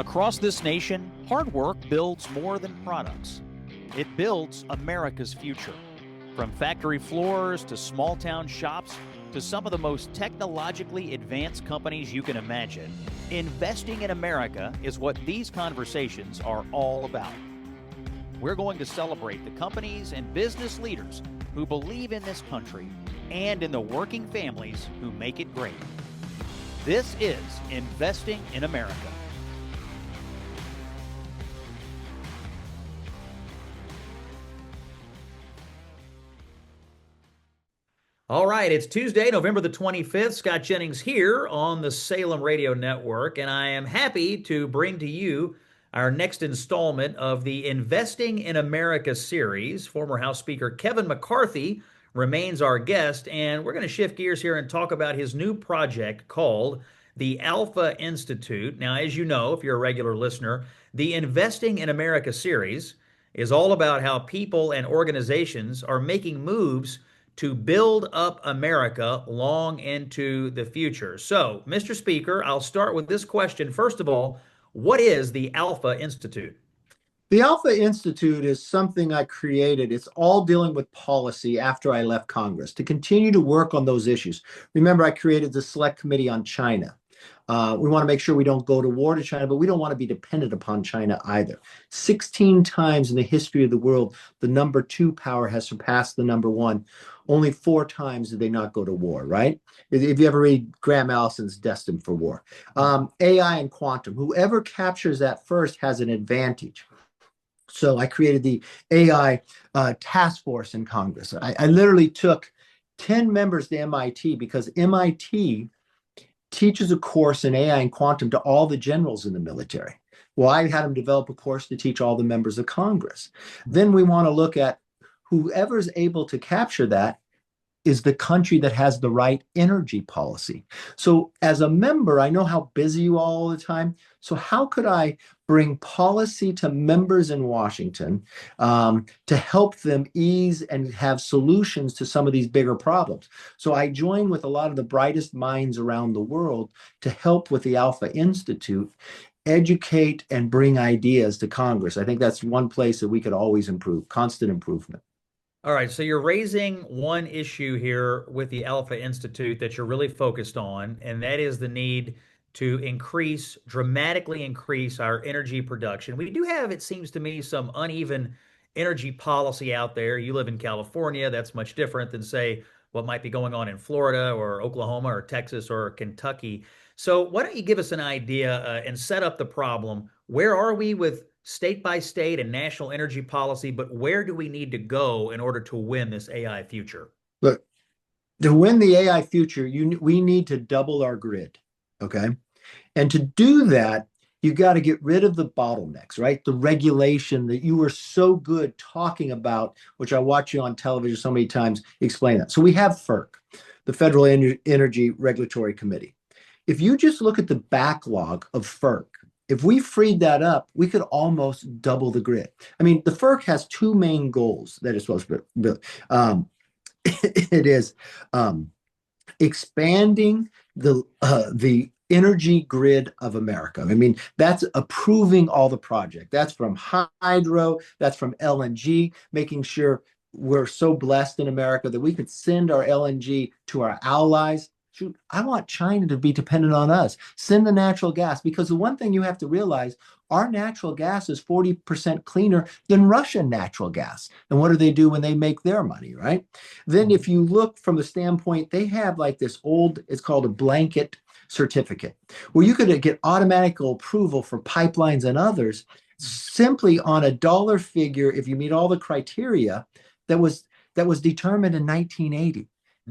Across this nation, hard work builds more than products. It builds America's future. From factory floors to small town shops to some of the most technologically advanced companies you can imagine, investing in America is what these conversations are all about. We're going to celebrate the companies and business leaders who believe in this country and in the working families who make it great. This is Investing in America. All right, it's Tuesday, November the 25th. Scott Jennings here on the Salem Radio Network, and I am happy to bring to you our next installment of the Investing in America series. Former House Speaker Kevin McCarthy remains our guest, and we're going to shift gears here and talk about his new project called the Alpha Institute. Now, as you know, if you're a regular listener, the Investing in America series is all about how people and organizations are making moves to build up America long into the future. So, Mr. Speaker, I'll start with this question. First of all, what is the Alpha Institute? The Alpha Institute is something I created. It's all dealing with policy after I left Congress to continue to work on those issues. Remember, I created the Select Committee on China. We want to make sure we don't go to war to China, but we don't want to be dependent upon China either. 16 times in the history of the world, the number two power has surpassed the number one. Only 4 times did they not go to war, right? If you ever read Graham Allison's Destined for War. AI and quantum, whoever captures that first has an advantage. So I created the AI task force in Congress. I literally took 10 members to MIT because MIT teaches a course in AI and quantum to all the generals in the military. Well, I had them develop a course to teach all the members of Congress. Then we want to look at whoever's able to capture that is the country that has the right energy policy. So as a member, I know how busy you are all the time. So how could I bring policy to members in Washington to help them ease and have solutions to some of these bigger problems? So I joined with a lot of the brightest minds around the world to help with the Alpha Institute educate and bring ideas to Congress. I think that's one place that we could always improve, constant improvement. All right, so you're raising one issue here with the Alpha Institute that you're really focused on, and that is the need to dramatically increase our energy production. We do have, it seems to me, some uneven energy policy out there. You live in California, that's much different than, say, what might be going on in Florida or Oklahoma or Texas or Kentucky. So why don't you give us an idea and set up the problem? Where are we with state by state and national energy policy, but where do we need to go in order to win this AI future? Look, to win the AI future, we need to double our grid, okay? And to do that, you got to get rid of the bottlenecks, right? The regulation that you were so good talking about, which I watch you on television so many times explain that. So we have FERC, the Federal Energy Regulatory Committee. If you just look at the backlog of FERC, if we freed that up, we could almost double the grid. I mean, the FERC has 2 main goals that it's supposed to build. It is expanding the energy grid of America. I mean, that's approving all the project. That's from hydro, that's from LNG, making sure we're so blessed in America that we could send our LNG to our allies. Shoot, I want China to be dependent on us. Send the natural gas, because the one thing you have to realize, our natural gas is 40% cleaner than Russian natural gas. And what do they do when they make their money, right? Then if you look from the standpoint, they have like this old, it's called a blanket certificate, where you could get automatic approval for pipelines and others simply on a dollar figure if you meet all the criteria that was determined in 1980.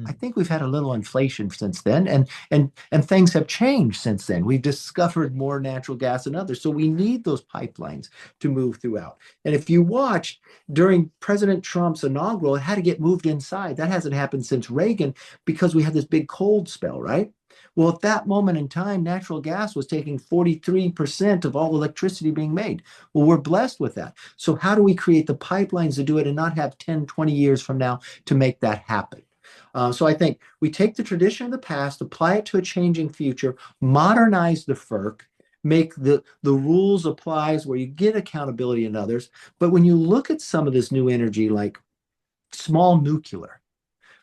I think we've had a little inflation since then, and things have changed since then. We've discovered more natural gas and others. So we need those pipelines to move throughout. And if you watch during President Trump's inaugural, it had to get moved inside. That hasn't happened since Reagan because we had this big cold spell, right? Well, at that moment in time, natural gas was taking 43% of all electricity being made. Well, we're blessed with that. So how do we create the pipelines to do it and not have 10, 20 years from now to make that happen? So I think we take the tradition of the past, apply it to a changing future, modernize the FERC, make the rules applies where you get accountability in others. But when you look at some of this new energy, like small nuclear,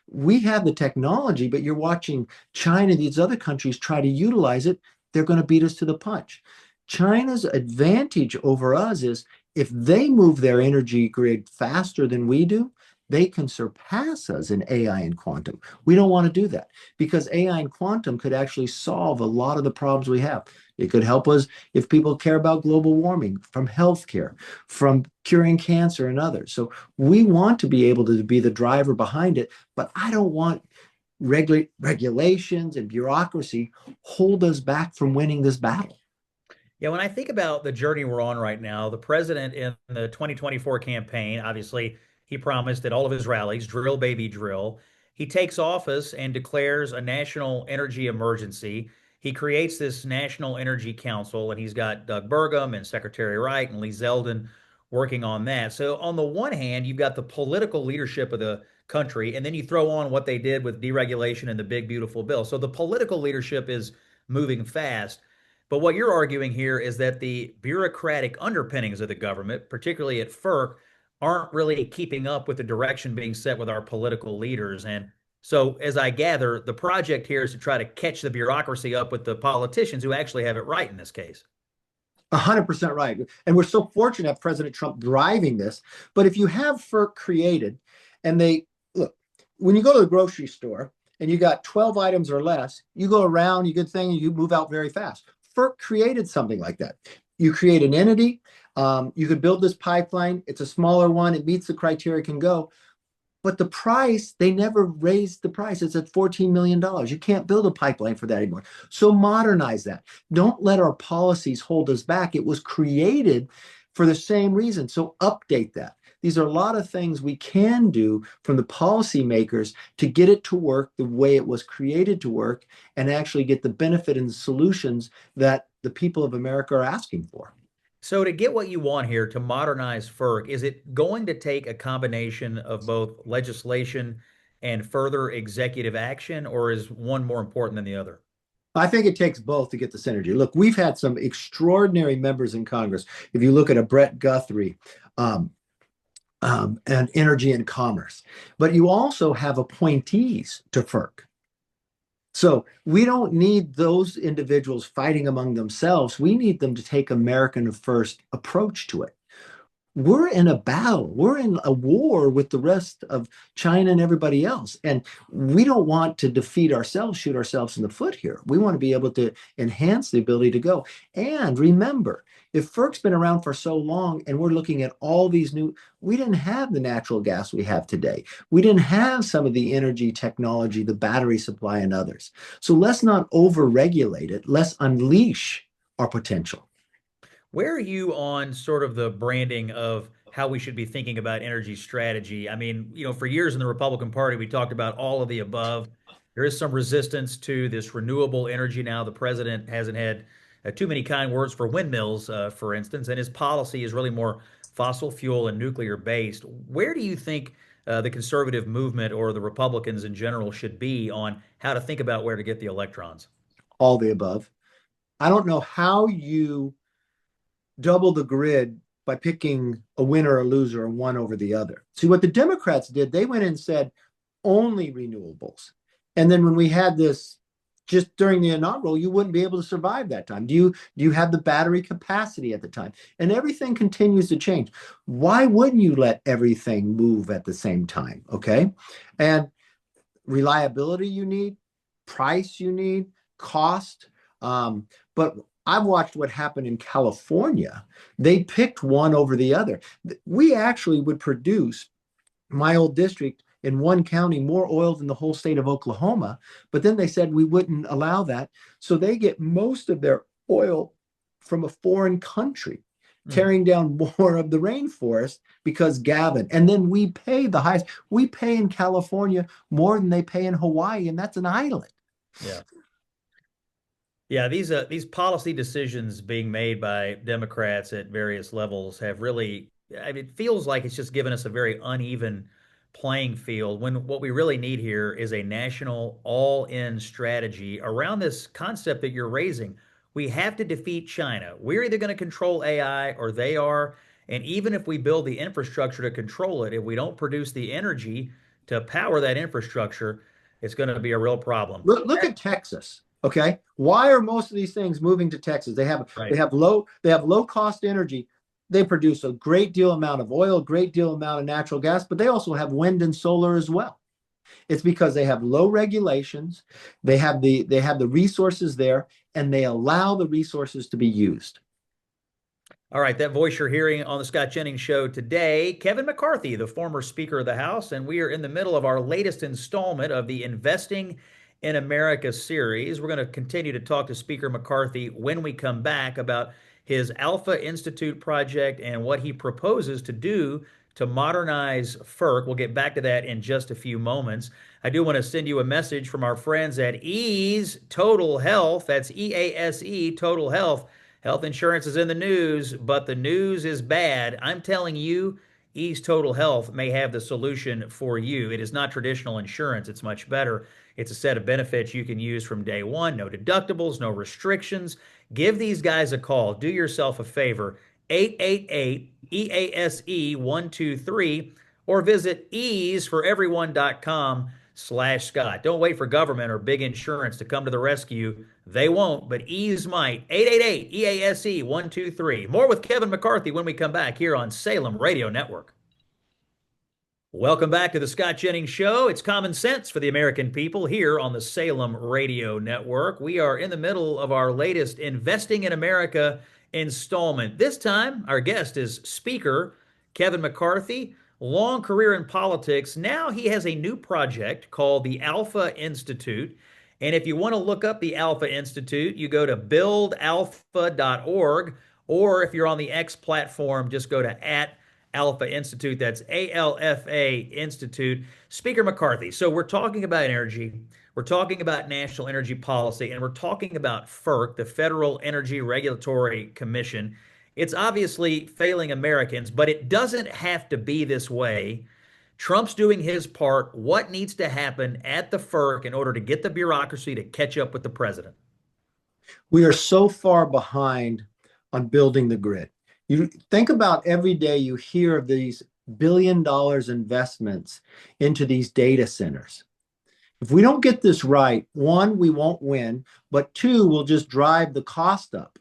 we have the technology, but you're watching China, these other countries try to utilize it. They're going to beat us to the punch. China's advantage over us is if they move their energy grid faster than we do, they can surpass us in AI and quantum. We don't want to do that because AI and quantum could actually solve a lot of the problems we have. It could help us if people care about global warming, from healthcare, from curing cancer and others. So we want to be able to be the driver behind it, but I don't want regulations and bureaucracy hold us back from winning this battle. Yeah, when I think about the journey we're on right now, the president in the 2024 campaign, obviously, he promised at all of his rallies, drill, baby, drill. He takes office and declares a national energy emergency. He creates this National Energy Council, and he's got Doug Burgum and Secretary Wright and Lee Zeldin working on that. So, on the one hand, you've got the political leadership of the country, and then you throw on what they did with deregulation and the big, beautiful bill. So, the political leadership is moving fast. But what you're arguing here is that the bureaucratic underpinnings of the government, particularly at FERC, aren't really keeping up with the direction being set with our political leaders. And so, as I gather, the project here is to try to catch the bureaucracy up with the politicians who actually have it right in this case. 100% right. And we're so fortunate to have President Trump driving this. But if you have FERC created and they look, when you go to the grocery store and you got 12 items or less, you go around, you get thing, and you move out very fast. FERC created something like that. You create an entity, you could build this pipeline. It's a smaller one, it meets the criteria, can go. But the price, they never raised the price. It's at $14 million. You can't build a pipeline for that anymore. So modernize that. Don't let our policies hold us back. It was created for the same reason. So update that. These are a lot of things we can do from the policymakers to get it to work the way it was created to work and actually get the benefit and the solutions that the people of America are asking for. So, to get what you want here to modernize FERC, is it going to take a combination of both legislation and further executive action, or is one more important than the other? I think it takes both to get the synergy. Look, we've had some extraordinary members in Congress. If you look at a Brett Guthrie um, and Energy and Commerce, but you also have appointees to FERC. So we don't need those individuals fighting among themselves. We need them to take American first approach to it. We're in a battle. We're in a war with the rest of China and everybody else. And we don't want to defeat ourselves, shoot ourselves in the foot here. We want to be able to enhance the ability to go. And remember, if FERC's been around for so long and we're looking at all these new, we didn't have the natural gas we have today. We didn't have some of the energy technology, the battery supply, and others. So let's not over-regulate it. Let's unleash our potential. Where are you on sort of the branding of how we should be thinking about energy strategy? I mean, for years in the Republican Party, we talked about all of the above. There is some resistance to this renewable energy now. The president hasn't had too many kind words for windmills, for instance, and his policy is really more fossil fuel and nuclear based. Where do you think the conservative movement or the Republicans in general should be on how to think about where to get the electrons? All the above. I don't know how you double the grid by picking a winner or a loser and one over the other. See, what the Democrats did, they went and said only renewables. And then when we had this just during the inaugural, you wouldn't be able to survive that time. Do you have the battery capacity at the time? And everything continues to change. Why wouldn't you let everything move at the same time? Okay. And reliability you need, price you need, cost. But I've watched what happened in California. They picked one over the other. We actually would produce my old district in one county more oil than the whole state of Oklahoma. But then they said we wouldn't allow that. So they get most of their oil from a foreign country, Hmm. tearing down more of the rainforest because Gavin. And then we pay the highest. We pay in California more than they pay in Hawaii, and that's an island. Yeah. Yeah, these policy decisions being made by Democrats at various levels have really, I mean, it feels like it's just given us a very uneven playing field when what we really need here is a national all-in strategy around this concept that you're raising. We have to defeat China. We're either going to control AI or they are. And even if we build the infrastructure to control it, if we don't produce the energy to power that infrastructure, it's going to be a real problem. Look at Texas. Okay, why are most of these things moving to Texas? They Right. have low cost energy. They produce a great deal amount of oil, a great deal amount of natural gas, but they also have wind and solar as well. It's because they have low regulations, they have the resources there, and they allow the resources to be used. All right, that voice you're hearing on the Scott Jennings Show today, Kevin McCarthy, the former Speaker of the House, and we are in the middle of our latest installment of the Investing in America series. We're going to continue to talk to Speaker McCarthy when we come back about his Alpha Institute project and what he proposes to do to modernize FERC. We'll get back to that in just a few moments. I do want to send you a message from our friends at Ease Total Health. That's EASE Total Health. Health insurance is in the news, but the news is bad. I'm telling you, Ease Total Health may have the solution for you. It is not traditional insurance, it's much better. It's a set of benefits you can use from day one. No deductibles, no restrictions. Give these guys a call. Do yourself a favor. 888 EASE 123 or visit easeforeveryone.com/Scott. Don't wait for government or big insurance to come to the rescue. They won't, but Ease might. 888 EASE 123. More with Kevin McCarthy when we come back here on Salem Radio Network. Welcome back to the Scott Jennings Show. It's common sense for the American people here on the Salem Radio Network. We are in the middle of our latest Investing in America installment. This time, our guest is Speaker Kevin McCarthy, long career in politics. Now he has a new project called the Alpha Institute. And if you want to look up the Alpha Institute, you go to buildalpha.org, or if you're on the X platform, just go to @Alpha Institute. That's ALFA Institute. Speaker McCarthy. So we're talking about energy. We're talking about national energy policy, and we're talking about FERC, the Federal Energy Regulatory Commission. It's obviously failing Americans, but it doesn't have to be this way. Trump's doing his part. What needs to happen at the FERC in order to get the bureaucracy to catch up with the president? We are so far behind on building the grid. You think about every day you hear of these $1 billion investments into these data centers. If we don't get this right, one, we won't win, but two, we'll just drive the cost up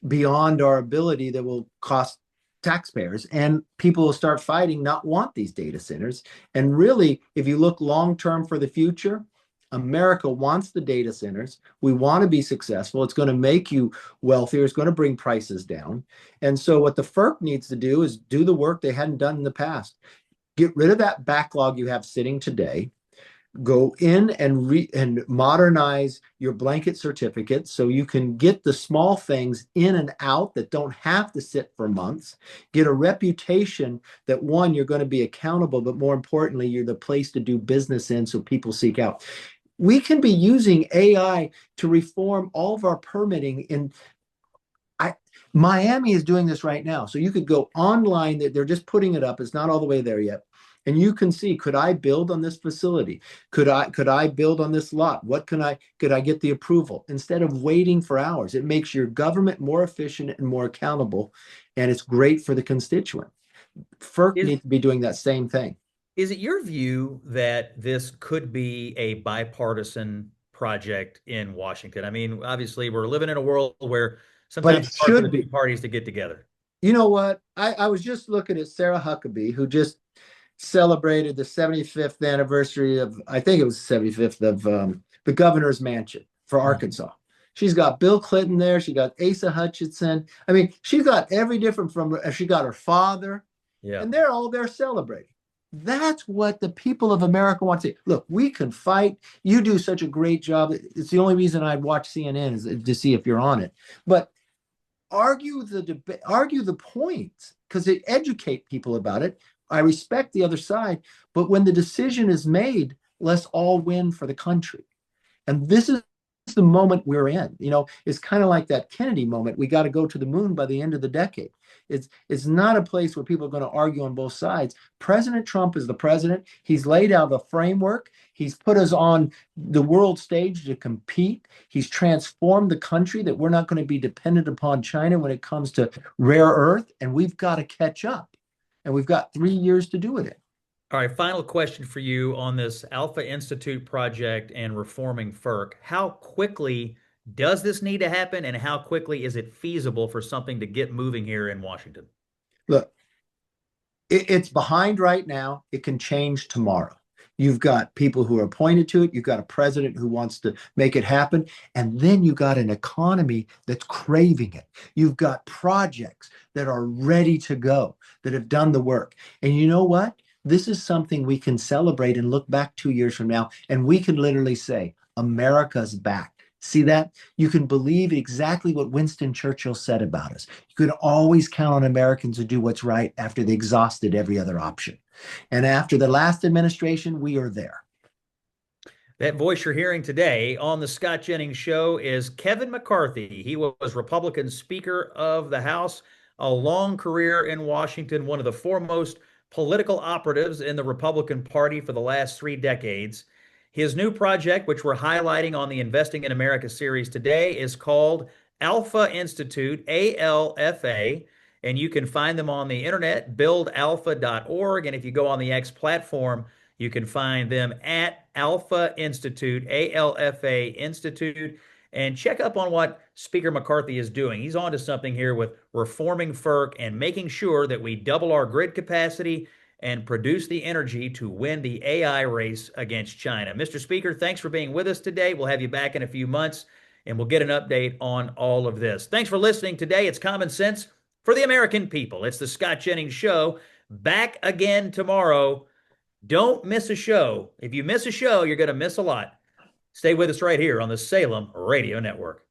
beyond our ability that will cost taxpayers, and people will start fighting, not want these data centers. And really, if you look long term for the future, America wants the data centers. We want to be successful. It's going to make you wealthier. It's going to bring prices down. And so what the FERC needs to do is do the work they hadn't done in the past. Get rid of that backlog you have sitting today. Go in and modernize your blanket certificates so you can get the small things in and out that don't have to sit for months. Get a reputation that, one, you're going to be accountable, but more importantly, you're the place to do business in so people seek out. We can be using AI to reform all of our permitting in Miami is doing this right now. So you could go online, they're just putting it up. It's not all the way there yet. And you can see, could I build on this facility? Could I build on this lot? Could I get the approval? Instead of waiting for hours, it makes your government more efficient and more accountable. And it's great for the constituent. FERC Is needs to be doing that same thing. is it your view that this could be a bipartisan project in Washington? I mean, obviously, we're living in a world where But sometimes it it's hard for the should two be. parties to get together. You know what? I was just looking at Sarah Huckabee, who just celebrated the 75th anniversary of, I think it was 75th of the governor's mansion for Arkansas. She's got Bill Clinton there. She got Asa Hutchinson. I mean, she's got every different she got her father, Yeah. and they're all there celebrating. That's what the people of America want to see. Look, we can fight. You do such a great job. It's the only reason I'd watch CNN is to see if you're on it. But argue the debate, argue the points, because they educate people about it. I respect the other side, but when the decision is made, let's all win for the country. And this is the moment we're in. It's kind of like that Kennedy moment. We got to go to the moon by the end of the decade. It's not a place where people are going to argue on both sides. President Trump is the president. He's laid out a framework. He's put us on the world stage to compete. He's transformed the country that we're not going to be dependent upon China when it comes to rare earth, and we've got to catch up. And we've got 3 years to do it. All right, final question for you on this Alpha Institute project and reforming FERC. How quickly does this need to happen, and how quickly is it feasible for something to get moving here in Washington? Look, it's behind right now. It can change tomorrow. You've got people who are appointed to it. You've got a president who wants to make it happen. And then you've got an economy that's craving it. You've got projects that are ready to go, that have done the work. And you know what? This is something we can celebrate and look back 2 years from now, and we can literally say, America's back. See that? You can believe exactly what Winston Churchill said about us. You can always count on Americans to do what's right after they exhausted every other option. And after the last administration, we are there. That voice you're hearing today on the Scott Jennings Show is Kevin McCarthy. He was Republican Speaker of the House, a long career in Washington, one of the foremost political operatives in the Republican Party for the last 3 decades. His new project, which we're highlighting on the Investing in America series today, is called Alpha Institute, ALFA, and you can find them on the internet, buildalpha.org. And if you go on the X platform, you can find them at Alpha Institute, ALFA Institute, and check up on what Speaker McCarthy is doing. He's on to something here with reforming FERC and making sure that we double our grid capacity and produce the energy to win the AI race against China. Mr. Speaker, thanks for being with us today. We'll have you back in a few months and we'll get an update on all of this. Thanks for listening today. It's Common Sense for the American people. It's the Scott Jennings Show. Back again tomorrow. Don't miss a show. If you miss a show, you're going to miss a lot. Stay with us right here on the Salem Radio Network.